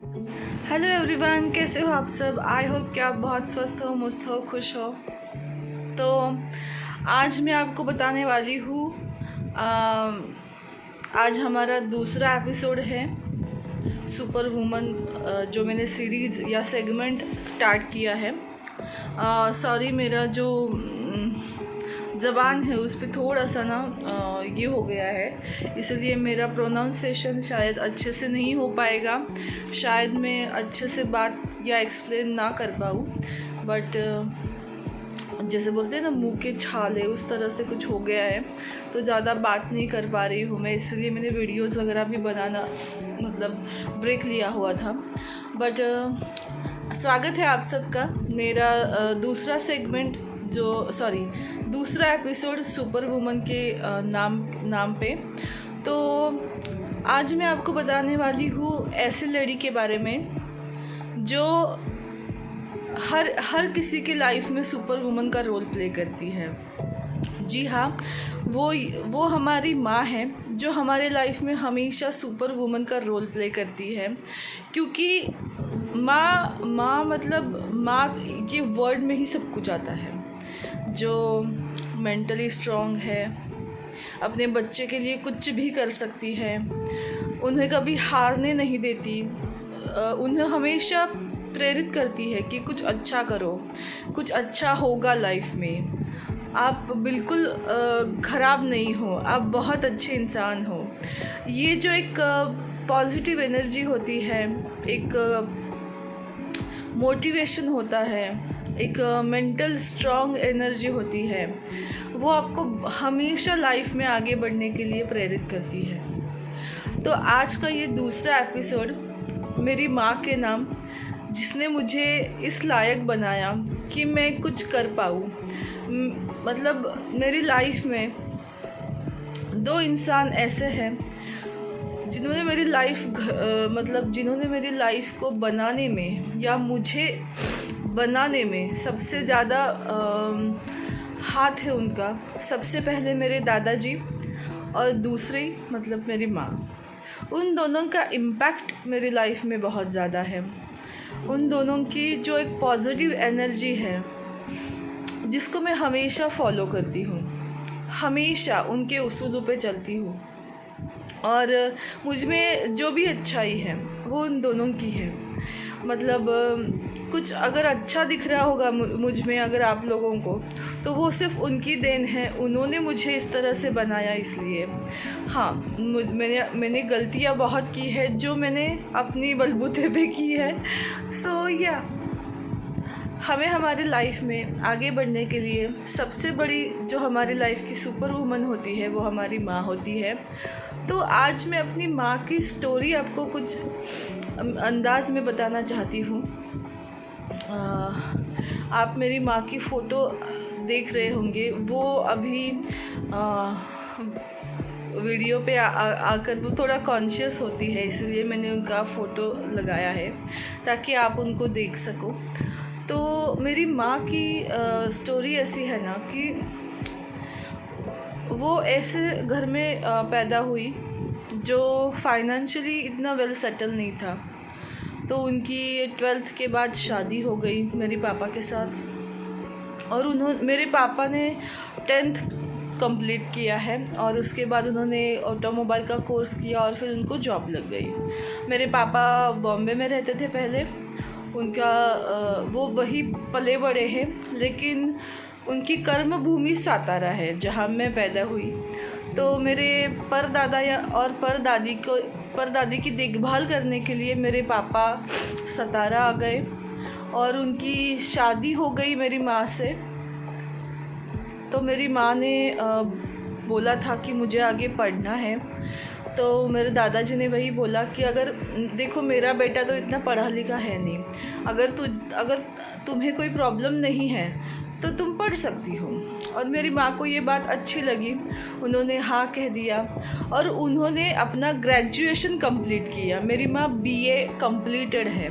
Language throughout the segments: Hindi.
हेलो एवरीवन, कैसे हो आप सब। आई होप कि आप बहुत स्वस्थ हो, मस्त हो, खुश हो। तो आज मैं आपको बताने वाली हूँ, आज हमारा दूसरा एपिसोड है सुपर वुमन, जो मैंने सीरीज़ या सेगमेंट स्टार्ट किया है। सॉरी, मेरा जो ज़बान है उस पर थोड़ा सा ना ये हो गया है, इसलिए मेरा प्रोनाउंसिएशन शायद अच्छे से नहीं हो पाएगा, शायद मैं अच्छे से बात या एक्सप्लेन ना कर पाऊँ। बट जैसे बोलते हैं ना, मुंह के छाले, उस तरह से कुछ हो गया है, तो ज़्यादा बात नहीं कर पा रही हूँ मैं, इसलिए मैंने वीडियोज़ वगैरह भी बनाना मतलब ब्रेक लिया हुआ था। बट स्वागत है आप सबका मेरा दूसरा सेगमेंट, दूसरा एपिसोड सुपर वुमन के नाम पे। तो आज मैं आपको बताने वाली हूँ ऐसी लड़ी के बारे में जो हर किसी की लाइफ में सुपर वुमन का रोल प्ले करती है। जी हाँ, वो हमारी माँ है जो हमारे लाइफ में हमेशा सुपर वुमन का रोल प्ले करती है, क्योंकि माँ मतलब माँ के वर्ड में ही सब कुछ आता है। जो मेंटली स्ट्रॉन्ग है, अपने बच्चे के लिए कुछ भी कर सकती है, उन्हें कभी हारने नहीं देती, उन्हें हमेशा प्रेरित करती है कि कुछ अच्छा करो, कुछ अच्छा होगा लाइफ में, आप बिल्कुल ख़राब नहीं हो, आप बहुत अच्छे इंसान हो। ये जो एक पॉजिटिव एनर्जी होती है, एक मोटिवेशन होता है, एक मेंटल स्ट्रॉन्ग एनर्जी होती है, वो आपको हमेशा लाइफ में आगे बढ़ने के लिए प्रेरित करती है। तो आज का ये दूसरा एपिसोड मेरी माँ के नाम, जिसने मुझे इस लायक बनाया कि मैं कुछ कर पाऊँ। मतलब मेरी लाइफ में दो इंसान ऐसे हैं जिन्होंने मेरी लाइफ को बनाने में या मुझे बनाने में सबसे ज़्यादा हाथ है उनका। सबसे पहले मेरे दादाजी और दूसरी मतलब मेरी माँ। उन दोनों का इम्पैक्ट मेरी लाइफ में बहुत ज़्यादा है। उन दोनों की जो एक पॉजिटिव एनर्जी है, जिसको मैं हमेशा फॉलो करती हूँ, हमेशा उनके उसूलों पे चलती हूँ, और मुझ में जो भी अच्छाई है वो उन दोनों की है। मतलब कुछ अगर अच्छा दिख रहा होगा मुझ में अगर आप लोगों को, तो वो सिर्फ उनकी देन है, उन्होंने मुझे इस तरह से बनाया। इसलिए हाँ, मैंने गलतियाँ बहुत की है जो मैंने अपनी बलबूते पे की है। सो या हमें हमारे लाइफ में आगे बढ़ने के लिए सबसे बड़ी जो हमारी लाइफ की सुपर वुमन होती है वो हमारी माँ होती है। तो आज मैं अपनी माँ की स्टोरी आपको कुछ अंदाज में बताना चाहती हूँ। आप मेरी माँ की फ़ोटो देख रहे होंगे, वो अभी वीडियो पे आकर वो थोड़ा कॉन्शियस होती है, इसलिए मैंने उनका फ़ोटो लगाया है ताकि आप उनको देख सको। तो मेरी माँ की स्टोरी ऐसी है ना कि वो ऐसे घर में पैदा हुई जो फाइनेंशियली इतना वेल सेटल नहीं था। तो उनकी 12th के बाद शादी हो गई मेरे पापा के साथ, और मेरे पापा ने 10th कंप्लीट किया है, और उसके बाद उन्होंने ऑटोमोबाइल का कोर्स किया और फिर उनको जॉब लग गई। मेरे पापा बॉम्बे में रहते थे पहले, उनका वो वही पले बड़े हैं, लेकिन उनकी कर्म भूमि सातारा है जहाँ मैं पैदा हुई। तो मेरे परदादा और परदादी की देखभाल करने के लिए मेरे पापा सातारा आ गए, और उनकी शादी हो गई मेरी माँ से। तो मेरी माँ ने बोला था कि मुझे आगे पढ़ना है। तो मेरे दादाजी ने वही बोला कि अगर देखो, मेरा बेटा तो इतना पढ़ा लिखा है नहीं, अगर तुम्हें कोई प्रॉब्लम नहीं है तो तुम पढ़ सकती हो। और मेरी माँ को ये बात अच्छी लगी, उन्होंने हाँ कह दिया, और उन्होंने अपना ग्रेजुएशन कंप्लीट किया। मेरी माँ BA कंप्लीटेड है,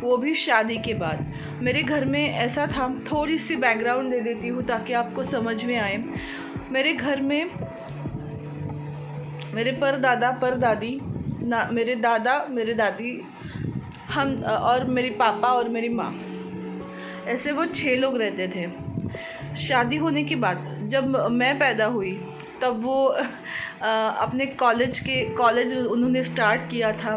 वो भी शादी के बाद। मेरे घर में ऐसा था, थोड़ी सी बैकग्राउंड दे देती हूँ ताकि आपको समझ में आए। मेरे घर में मेरे परदादा परदादी ना, मेरे दादा मेरे दादी हम और मेरे पापा और मेरी माँ, ऐसे वो 6 लोग रहते थे। शादी होने के बाद जब मैं पैदा हुई तब वो अपने कॉलेज उन्होंने स्टार्ट किया था।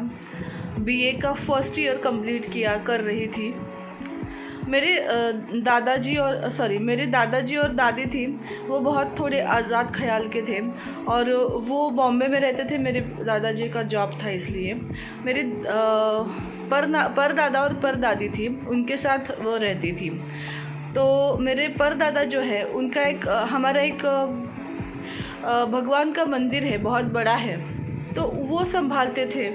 बीए का फर्स्ट ईयर कंप्लीट कर रही थी। मेरे दादाजी और दादी थी, वो बहुत थोड़े आज़ाद ख़याल के थे और वो बॉम्बे में रहते थे। मेरे दादाजी का जॉब था, इसलिए मेरे परदादा और परदादी थी, उनके साथ वो रहती थी। तो मेरे परदादा जो है उनका हमारा एक भगवान का मंदिर है, बहुत बड़ा है, तो वो संभालते थे।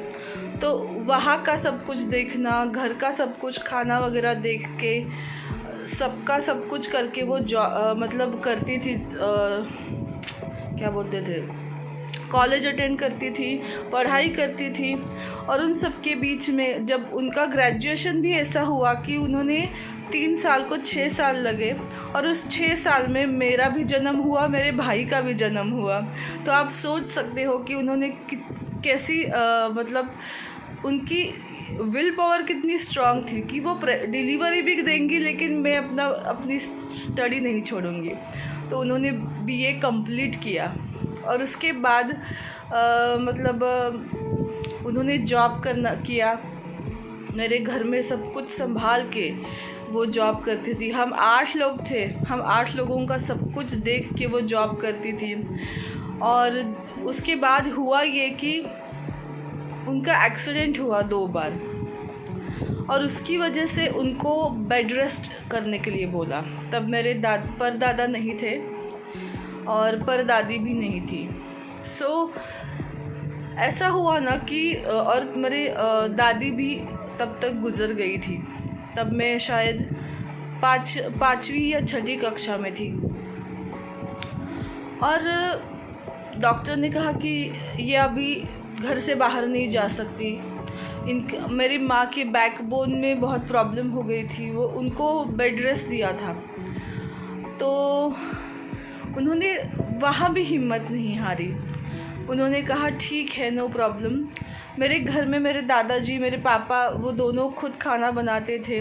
तो वहाँ का सब कुछ देखना, घर का सब कुछ खाना वगैरह देख के सबका सब कुछ करके वो मतलब करती थी, क्या बोलते थे, कॉलेज अटेंड करती थी, पढ़ाई करती थी। और उन सब के बीच में जब उनका ग्रेजुएशन भी ऐसा हुआ कि उन्होंने 3 साल को 6 साल लगे और उस 6 साल में मेरा भी जन्म हुआ, मेरे भाई का भी जन्म हुआ। तो आप सोच सकते हो कि उन्होंने कैसी मतलब उनकी विल पावर कितनी स्ट्रांग थी कि वो डिलीवरी भी देंगी लेकिन मैं अपनी स्टडी नहीं छोड़ूंगी। तो उन्होंने बीए कंप्लीट किया और उसके बाद मतलब उन्होंने जॉब किया। मेरे घर में सब कुछ संभाल के वो जॉब करती थी। हम 8 लोग थे, हम 8 लोगों का सब कुछ देख के वो जॉब करती थी। और उसके बाद हुआ ये कि उनका एक्सीडेंट हुआ 2 बार और उसकी वजह से उनको बेड रेस्ट करने के लिए बोला। तब मेरे परदादा नहीं थे और परदादी भी नहीं थी। ऐसा हुआ ना कि और मेरी दादी भी तब तक गुज़र गई थी। तब मैं शायद 5वीं या 6ठी कक्षा में थी और डॉक्टर ने कहा कि ये अभी घर से बाहर नहीं जा सकती। मेरी माँ के बैकबोन में बहुत प्रॉब्लम हो गई थी, वो उनको बेड रेस्ट दिया था। तो उन्होंने वहाँ भी हिम्मत नहीं हारी। उन्होंने कहा ठीक है, नो प्रॉब्लम। मेरे घर में मेरे दादाजी, मेरे पापा, वो दोनों खुद खाना बनाते थे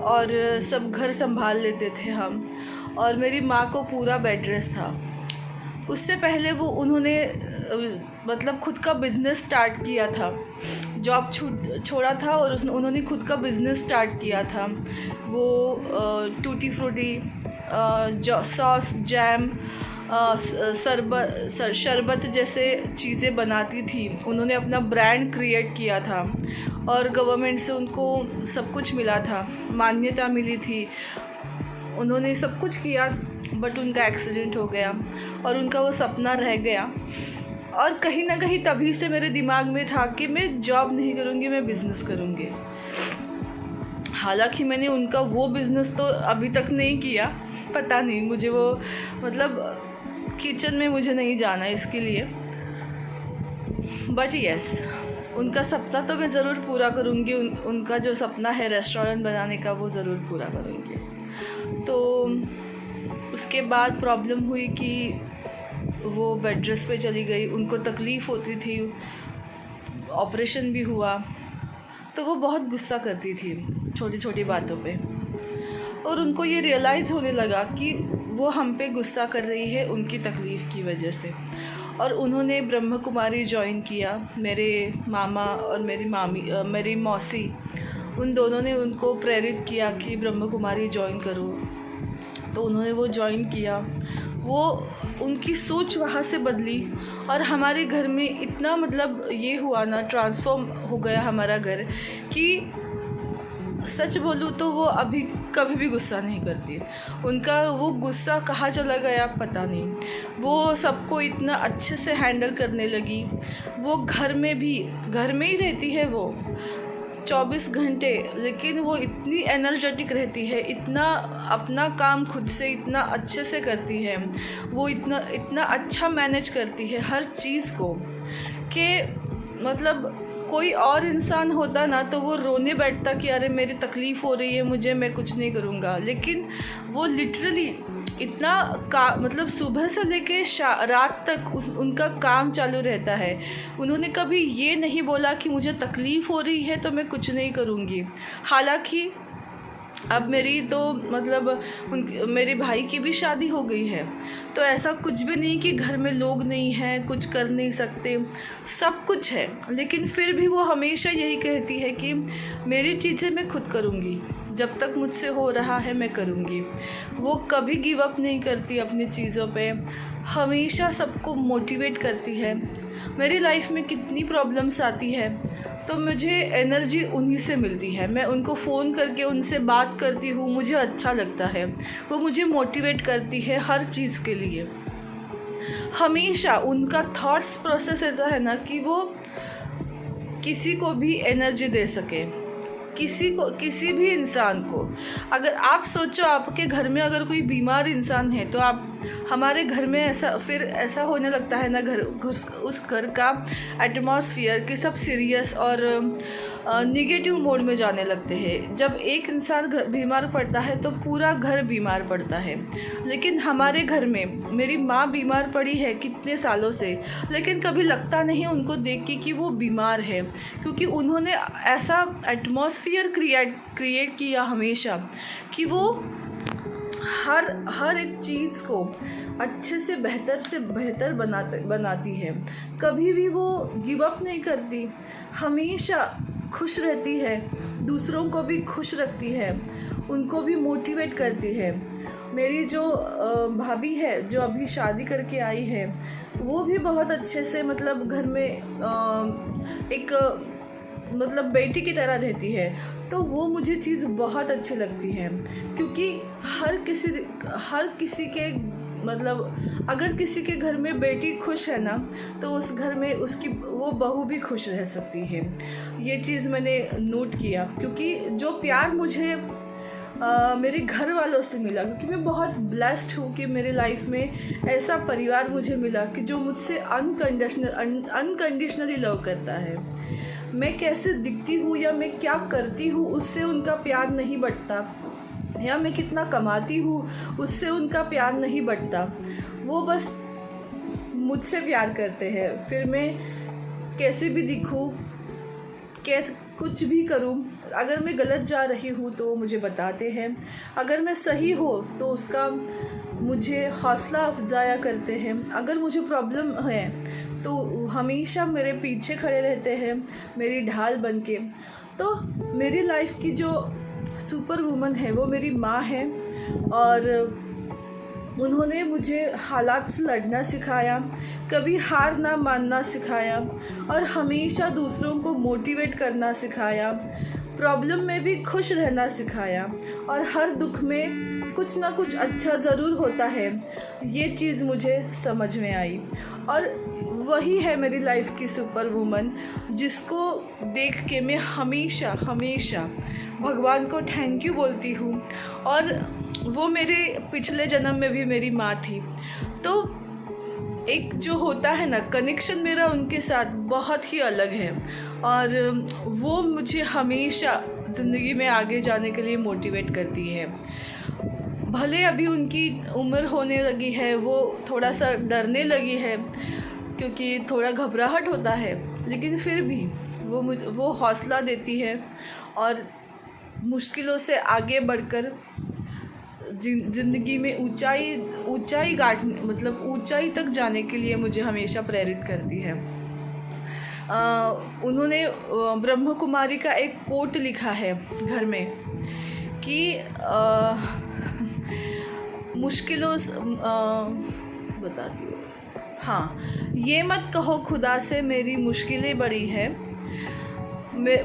और सब घर संभाल लेते थे हम, और मेरी माँ को पूरा बेड रेस्ट था। उससे पहले उन्होंने मतलब खुद का बिज़नेस स्टार्ट किया था। जॉब छोड़ा था और उन्होंने खुद का बिज़नेस स्टार्ट किया था। वो टूटी फ्रूटी, सॉस, जैम, शरबत जैसे चीज़ें बनाती थी। उन्होंने अपना ब्रांड क्रिएट किया था और गवर्नमेंट से उनको सब कुछ मिला था, मान्यता मिली थी। उन्होंने सब कुछ किया बट उनका एक्सीडेंट हो गया और उनका वो सपना रह गया। और कहीं ना कहीं तभी से मेरे दिमाग में था कि मैं जॉब नहीं करूँगी, मैं बिज़नेस करूँगी। हालांकि मैंने उनका वो बिज़नेस तो अभी तक नहीं किया, पता नहीं मुझे वो मतलब किचन में मुझे नहीं जाना इसके लिए। बट यस, उनका सपना तो मैं ज़रूर पूरा करूँगी। उनका जो सपना है रेस्टोरेंट बनाने का, वो ज़रूर पूरा करूँगी। तो उसके बाद प्रॉब्लम हुई कि वो बेड रेस्ट पे चली गई। उनको तकलीफ़ होती थी, ऑपरेशन भी हुआ, तो वो बहुत गुस्सा करती थी छोटी छोटी बातों पे। और उनको ये रियलाइज़ होने लगा कि वो हम पे गुस्सा कर रही है उनकी तकलीफ़ की वजह से। और उन्होंने ब्रह्म कुमारी ज्वाइन किया। मेरे मामा और मेरी मौसी, उन दोनों ने उनको प्रेरित किया कि ब्रह्म कुमारी ज्वाइन करो। तो उन्होंने वो ज्वाइन किया। वो उनकी सोच वहाँ से बदली और हमारे घर में इतना मतलब ये हुआ ना, ट्रांसफॉर्म हो गया हमारा घर कि सच बोलूँ तो वो अभी कभी भी गुस्सा नहीं करती। उनका वो गुस्सा कहाँ चला गया पता नहीं। वो सबको इतना अच्छे से हैंडल करने लगी। वो घर में ही रहती है वो 24 घंटे, लेकिन वो इतनी एनर्जेटिक रहती है, इतना अपना काम खुद से इतना अच्छे से करती है। वो इतना अच्छा मैनेज करती है हर चीज़ को कि मतलब कोई और इंसान होता ना तो वो रोने बैठता कि अरे मेरी तकलीफ़ हो रही है, मैं कुछ नहीं करूँगा। लेकिन वो लिटरली इतना मतलब सुबह से लेके रात तक उनका काम चालू रहता है। उन्होंने कभी ये नहीं बोला कि मुझे तकलीफ़ हो रही है तो मैं कुछ नहीं करूँगी। हालांकि अब मेरी तो मतलब मेरे भाई की भी शादी हो गई है, तो ऐसा कुछ भी नहीं कि घर में लोग नहीं हैं, कुछ कर नहीं सकते, सब कुछ है। लेकिन फिर भी वो हमेशा यही कहती है कि मेरी चीज़ें मैं खुद करूँगी, जब तक मुझसे हो रहा है मैं करूँगी। वो कभी गिव अप नहीं करती अपनी चीज़ों पे, हमेशा सबको मोटिवेट करती है। मेरी लाइफ में कितनी प्रॉब्लम्स आती है तो मुझे एनर्जी उन्हीं से मिलती है। मैं उनको फ़ोन करके उनसे बात करती हूँ, मुझे अच्छा लगता है। वो मुझे मोटिवेट करती है हर चीज़ के लिए। हमेशा उनका थॉट्स प्रोसेस ऐसा है ना कि वो किसी को भी एनर्जी दे सके, किसी भी इंसान को। अगर आप सोचो आपके घर में अगर कोई बीमार इंसान है तो आप हमारे घर में ऐसा होने लगता है ना, उस घर का एटमॉस्फेयर कि सब सीरियस और निगेटिव मोड में जाने लगते हैं। जब एक इंसान बीमार पड़ता है तो पूरा घर बीमार पड़ता है। लेकिन हमारे घर में मेरी माँ बीमार पड़ी है कितने सालों से, लेकिन कभी लगता नहीं उनको देख के कि वो बीमार है, क्योंकि उन्होंने ऐसा एटमॉस्फेयर क्रिएट किया हमेशा कि वो हर एक चीज़ को अच्छे से बेहतर बनाती है। कभी भी वो गिव अप नहीं करती, हमेशा खुश रहती है, दूसरों को भी खुश रखती है, उनको भी मोटिवेट करती है। मेरी जो भाभी है जो अभी शादी करके आई है, वो भी बहुत अच्छे से मतलब घर में एक मतलब बेटी की तरह रहती है। तो वो मुझे चीज़ बहुत अच्छी लगती है, क्योंकि हर किसी के मतलब अगर किसी के घर में बेटी खुश है ना तो उस घर में उसकी वो बहू भी खुश रह सकती है। ये चीज़ मैंने नोट किया, क्योंकि जो प्यार मुझे मेरे घर वालों से मिला, क्योंकि मैं बहुत ब्लेस्ड हूँ कि मेरे लाइफ में ऐसा परिवार मुझे मिला कि जो मुझसे अनकंडीशनली लव करता है। मैं कैसे दिखती हूँ या मैं क्या करती हूँ उससे उनका प्यार नहीं बढ़ता, या मैं कितना कमाती हूँ उससे उनका प्यार नहीं बढ़ता। वो बस मुझसे प्यार करते हैं। फिर मैं कैसे भी दिखूँ, कुछ भी करूँ, अगर मैं गलत जा रही हूँ तो मुझे बताते हैं, अगर मैं सही हो तो उसका मुझे हौसला अफजाया करते हैं। अगर मुझे प्रॉब्लम है तो हमेशा मेरे पीछे खड़े रहते हैं, मेरी ढाल बन के। तो मेरी लाइफ की जो सुपर वुमन है वो मेरी माँ है, और उन्होंने मुझे हालात से लड़ना सिखाया, कभी हार ना मानना सिखाया, और हमेशा दूसरों को मोटिवेट करना सिखाया, प्रॉब्लम में भी खुश रहना सिखाया, और हर दुख में कुछ ना कुछ अच्छा ज़रूर होता है। ये चीज़ मुझे समझ में आई, और वही है मेरी लाइफ की सुपर वुमन, जिसको देख के मैं हमेशा भगवान को थैंक यू बोलती हूँ। और वो मेरे पिछले जन्म में भी मेरी माँ थी। तो एक जो होता है ना कनेक्शन मेरा उनके साथ बहुत ही अलग है, और वो मुझे हमेशा ज़िंदगी में आगे जाने के लिए मोटिवेट करती है। भले अभी उनकी उम्र होने लगी है, वो थोड़ा सा डरने लगी है क्योंकि थोड़ा घबराहट होता है, लेकिन फिर भी वो हौसला देती है, और मुश्किलों से आगे बढ़कर ज़िंदगी में ऊंचाई तक जाने के लिए मुझे हमेशा प्रेरित करती है। उन्होंने ब्रह्म कुमारी का एक कोट लिखा है घर में कि मुश्किलों बताती हूँ, हाँ, ये मत कहो खुदा से मेरी मुश्किलें बड़ी है,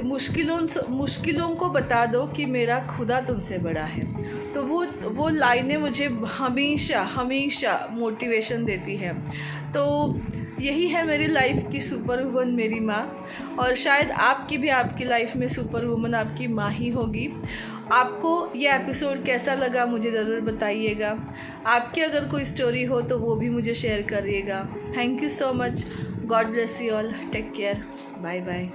मुश्किलों को बता दो कि मेरा खुदा तुमसे बड़ा है। तो वो लाइनें मुझे हमेशा मोटिवेशन देती है। तो यही है मेरी लाइफ की सुपर वुमन मेरी माँ, और शायद आपकी लाइफ में सुपर वुमन आपकी माँ ही होगी। आपको ये एपिसोड कैसा लगा मुझे ज़रूर बताइएगा। आपकी अगर कोई स्टोरी हो तो वो भी मुझे शेयर करिएगा। Thank you so much. God bless you all. Take care. Bye bye.